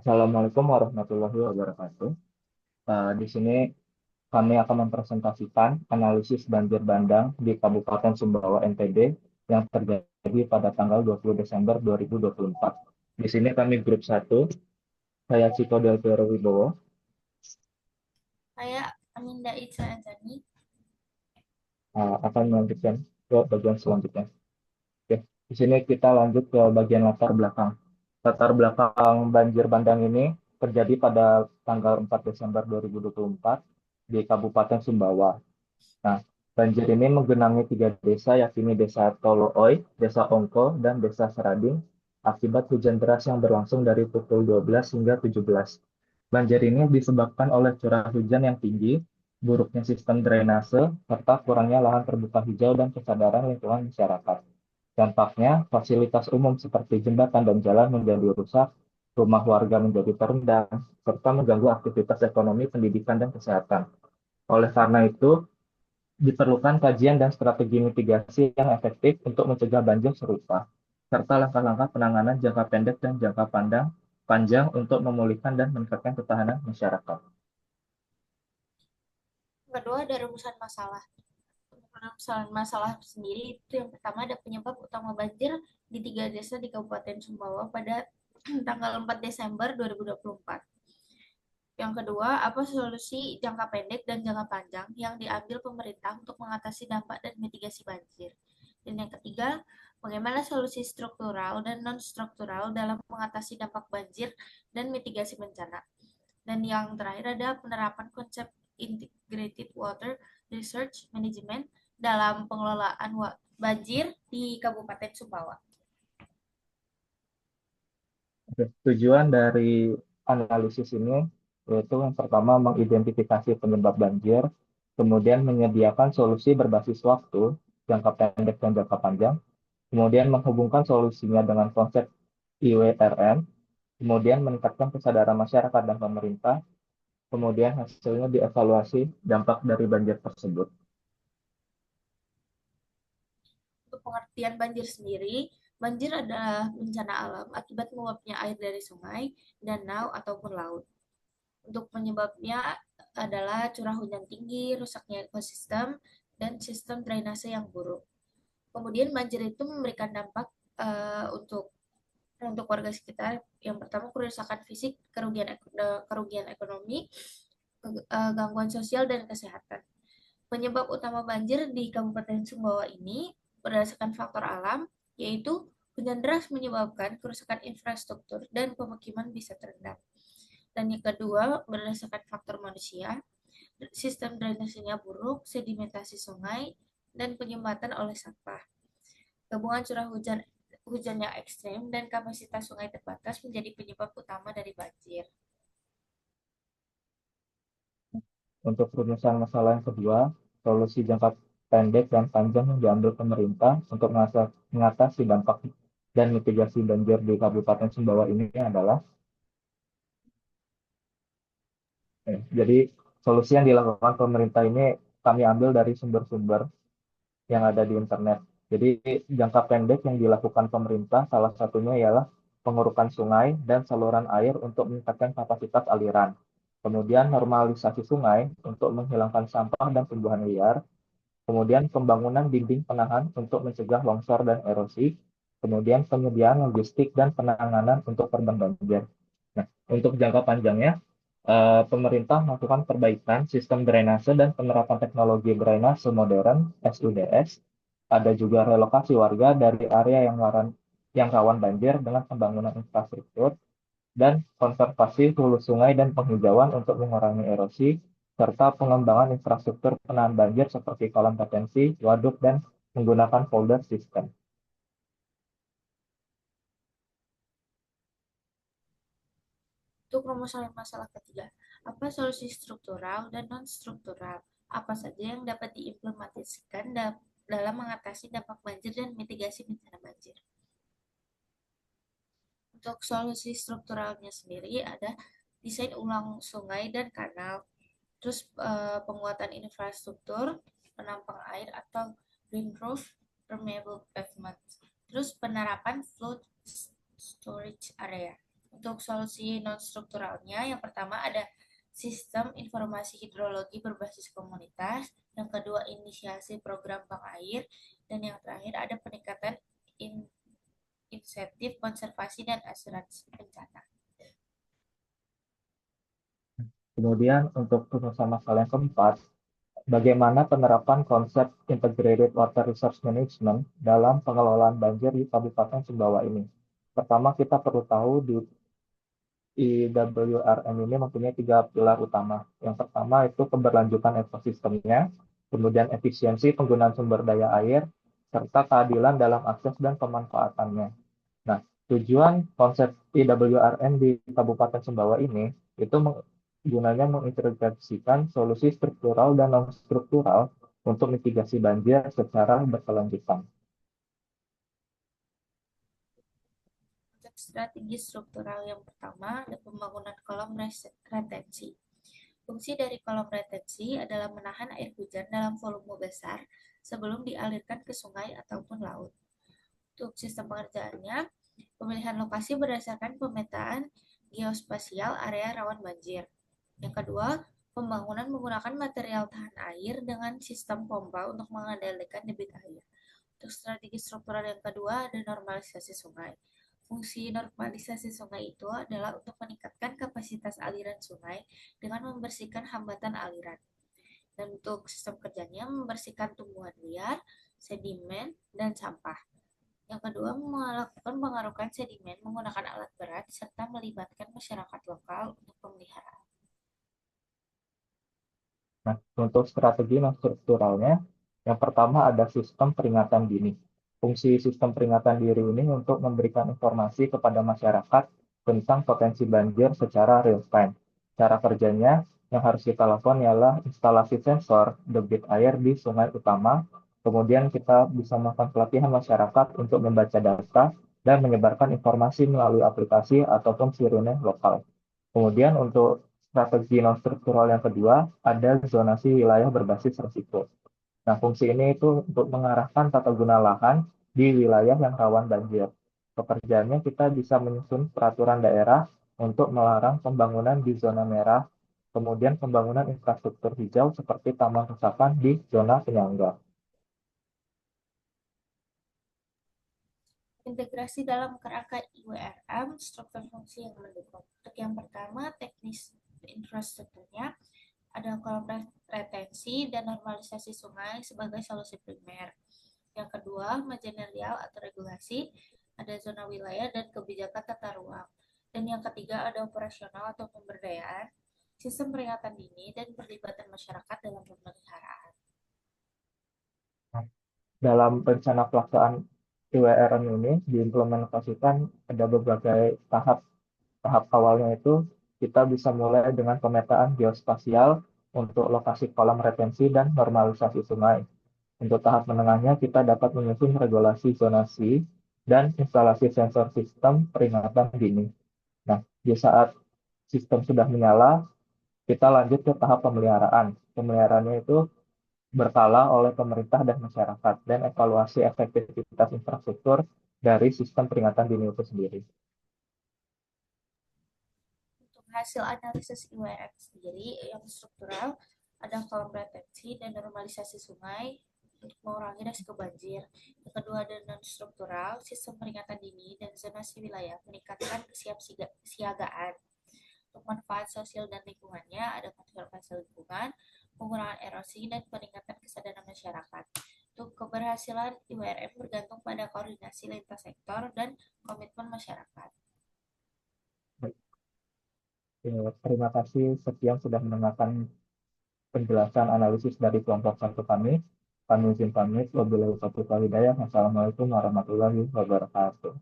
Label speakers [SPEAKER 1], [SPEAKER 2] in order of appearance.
[SPEAKER 1] Assalamualaikum warahmatullahi wabarakatuh. Di sini kami akan mempresentasikan analisis banjir bandang di Kabupaten Sumbawa NTB yang terjadi pada tanggal 20 Desember 2024. Di sini kami grup satu, saya Ciko Del Piero Wibowo,
[SPEAKER 2] Saya Aminda Ica Anjani.
[SPEAKER 1] akan melanjutkan ke bagian selanjutnya. Oke, di sini kita lanjut ke bagian latar belakang. Latar belakang banjir bandang ini terjadi pada tanggal 4 Desember 2024 di Kabupaten Sumbawa. Nah, banjir ini menggenangi tiga desa, yakni Desa Tolooi, Desa Ongko, dan Desa Serading, akibat hujan deras yang berlangsung dari pukul 12 hingga 17. Banjir ini disebabkan oleh curah hujan yang tinggi, buruknya sistem drainase, serta kurangnya lahan terbuka hijau dan kesadaran lingkungan masyarakat. Dampaknya, fasilitas umum seperti jembatan dan jalan menjadi rusak, rumah warga menjadi terendam, serta mengganggu aktivitas ekonomi, pendidikan, dan kesehatan. Oleh karena itu, diperlukan kajian dan strategi mitigasi yang efektif untuk mencegah banjir serupa, serta langkah-langkah penanganan jangka pendek dan jangka panjang untuk memulihkan dan meningkatkan ketahanan masyarakat.
[SPEAKER 2] Kedua ada rumusan masalah. Untuk rumusan masalah sendiri itu yang pertama ada penyebab utama banjir di tiga desa di Kabupaten Sumbawa pada tanggal 4 Desember 2024. Yang kedua, apa solusi jangka pendek dan jangka panjang yang diambil pemerintah untuk mengatasi dampak dan mitigasi banjir. Dan yang ketiga, bagaimana solusi struktural dan non-struktural dalam mengatasi dampak banjir dan mitigasi bencana. Dan yang terakhir ada penerapan konsep integrated water research management dalam pengelolaan banjir di Kabupaten Sumbawa.
[SPEAKER 1] Tujuan dari analisis ini yaitu yang pertama mengidentifikasi penyebab banjir, kemudian menyediakan solusi berbasis waktu, jangka pendek dan jangka panjang, kemudian menghubungkan solusinya dengan konsep IWRM, kemudian meningkatkan kesadaran masyarakat dan pemerintah, kemudian hasilnya dievaluasi dampak dari banjir tersebut.
[SPEAKER 2] Untuk pengertian banjir sendiri, banjir adalah bencana alam akibat meluapnya air dari sungai, danau, ataupun laut. Untuk penyebabnya adalah curah hujan tinggi, rusaknya ekosistem, dan sistem drainase yang buruk. Kemudian banjir itu memberikan dampak untuk warga sekitar. Yang pertama kerusakan fisik, kerugian ekonomi, gangguan sosial dan kesehatan. Penyebab utama banjir di Kabupaten Sumbawa ini berdasarkan faktor alam, yaitu hujan deras menyebabkan kerusakan infrastruktur dan pemukiman bisa terendam. Dan yang kedua, berdasarkan faktor manusia, sistem drainasenya buruk, sedimentasi sungai, dan penyumbatan oleh sampah. Gabungan curah hujan yang ekstrim dan kapasitas sungai terbatas menjadi penyebab utama dari banjir.
[SPEAKER 1] Untuk rumusan masalah yang kedua, solusi jangka pendek dan panjang yang diambil pemerintah untuk mengatasi dampak dan mitigasi banjir di Kabupaten Sumbawa ini adalah, jadi solusi yang dilakukan pemerintah ini kami ambil dari sumber-sumber yang ada di internet. Jadi jangka pendek yang dilakukan pemerintah salah satunya ialah pengurukan sungai dan saluran air untuk meningkatkan kapasitas aliran. Kemudian normalisasi sungai untuk menghilangkan sampah dan tumbuhan liar. Kemudian pembangunan dinding penahan untuk mencegah longsor dan erosi. Kemudian penyediaan logistik dan penanganan untuk korban banjir. Nah, untuk jangka panjangnya, pemerintah melakukan perbaikan sistem drainase dan penerapan teknologi drainase modern (SUDS). Ada juga relokasi warga dari area yang rawan banjir dengan pembangunan infrastruktur dan konservasi hulu sungai dan penghijauan untuk mengurangi erosi, serta pengembangan infrastruktur penahan banjir seperti kolam retensi, waduk, dan menggunakan folder system.
[SPEAKER 2] Untuk rumusan masalah ketiga, apa solusi struktural dan non-struktural? Apa saja yang dapat diimplementasikan dalam mengatasi dampak banjir dan mitigasi bencana banjir? Untuk solusi strukturalnya sendiri ada desain ulang sungai dan kanal, terus penguatan infrastruktur, penampang air atau green roof, permeable pavement, terus penerapan flood storage area. Untuk solusi non-strukturalnya, yang pertama ada sistem informasi hidrologi berbasis komunitas, yang kedua inisiasi program bank air, dan yang terakhir ada peningkatan insentif konservasi dan asuransi bencana.
[SPEAKER 1] Kemudian untuk rumusan masalah yang keempat, bagaimana penerapan konsep Integrated Water Resource Management dalam pengelolaan banjir di Kabupaten Sumbawa ini? Pertama, kita perlu tahu di IWRM ini mempunyai tiga pilar utama. Yang pertama itu keberlanjutan ekosistemnya, kemudian efisiensi penggunaan sumber daya air, serta keadilan dalam akses dan pemanfaatannya. Nah, tujuan konsep IWRM di Kabupaten Sumbawa ini itu gunanya mengintegrasikan solusi struktural dan non-struktural untuk mitigasi banjir secara berkelanjutan.
[SPEAKER 2] Untuk strategi struktural yang pertama ada pembangunan kolam retensi. Fungsi dari kolam retensi adalah menahan air hujan dalam volume besar sebelum dialirkan ke sungai ataupun laut. Untuk sistem pengerjaannya, pemilihan lokasi berdasarkan pemetaan geospasial area rawan banjir. Yang kedua, pembangunan menggunakan material tahan air dengan sistem pompa untuk mengendalikan debit air. Untuk strategi struktural yang kedua ada normalisasi sungai. Fungsi normalisasi sungai itu adalah untuk meningkatkan kapasitas aliran sungai dengan membersihkan hambatan aliran. Dan untuk sistem kerjanya membersihkan tumbuhan liar, sedimen, dan sampah. Yang kedua, melakukan pengarukan sedimen menggunakan alat berat serta melibatkan masyarakat lokal untuk pemeliharaan.
[SPEAKER 1] Nah, untuk strategi non strukturalnya, yang pertama ada sistem peringatan dini. Fungsi sistem peringatan dini ini untuk memberikan informasi kepada masyarakat tentang potensi banjir secara real time. Cara kerjanya yang harus kita lakukan ialah instalasi sensor debit air di sungai utama. Kemudian kita bisa melakukan pelatihan masyarakat untuk membaca data dan menyebarkan informasi melalui aplikasi ataupun sirine lokal. Kemudian untuk strategi non-struktural yang kedua, ada zonasi wilayah berbasis risiko. Nah, fungsi ini itu untuk mengarahkan tata guna lahan di wilayah yang rawan banjir. Pekerjaannya kita bisa menyusun peraturan daerah untuk melarang pembangunan di zona merah, kemudian pembangunan infrastruktur hijau seperti taman resapan di zona penyangga.
[SPEAKER 2] Integrasi dalam kerangka IWRM, struktur fungsi yang mendukung. Untuk yang pertama, teknis infrastrukturnya ada kolam retensi dan normalisasi sungai sebagai solusi primer. Yang kedua, manajerial atau regulasi, ada zona wilayah dan kebijakan tata ruang. Dan yang ketiga, ada operasional atau pemberdayaan, sistem peringatan dini, dan perlibatan masyarakat dalam pemeliharaan.
[SPEAKER 1] Dalam rencana pelaksanaan IWRM ini diimplementasikan ada berbagai tahap. Tahap awalnya itu kita bisa mulai dengan pemetaan geospasial untuk lokasi kolam retensi dan normalisasi sungai. Untuk tahap menengahnya kita dapat menyusun regulasi zonasi dan instalasi sensor sistem peringatan dini. Nah, di saat sistem sudah menyala, kita lanjut ke tahap pemeliharaan. Pemeliharaannya itu berkala oleh pemerintah dan masyarakat dan evaluasi efektivitas infrastruktur dari sistem peringatan dini itu sendiri.
[SPEAKER 2] Untuk hasil analisis IWM sendiri yang struktural ada kolam retensi dan normalisasi sungai untuk mengurangi risiko banjir. Yang kedua ada non struktural, sistem peringatan dini dan zonasi wilayah meningkatkan kesiapsiagaan. Untuk manfaat sosial dan lingkungannya ada konservasi lingkungan, pengurangan erosi dan peningkatan kesadaran masyarakat. Untuk keberhasilan IWRM bergantung pada koordinasi lintas sektor dan komitmen masyarakat.
[SPEAKER 1] Terima kasih sekian sudah mendengarkan penjelasan analisis dari kelompok satu kami. Kami izin pamit. Wabillahi taufiq wal hidayah. Wassalamualaikum warahmatullahi wabarakatuh.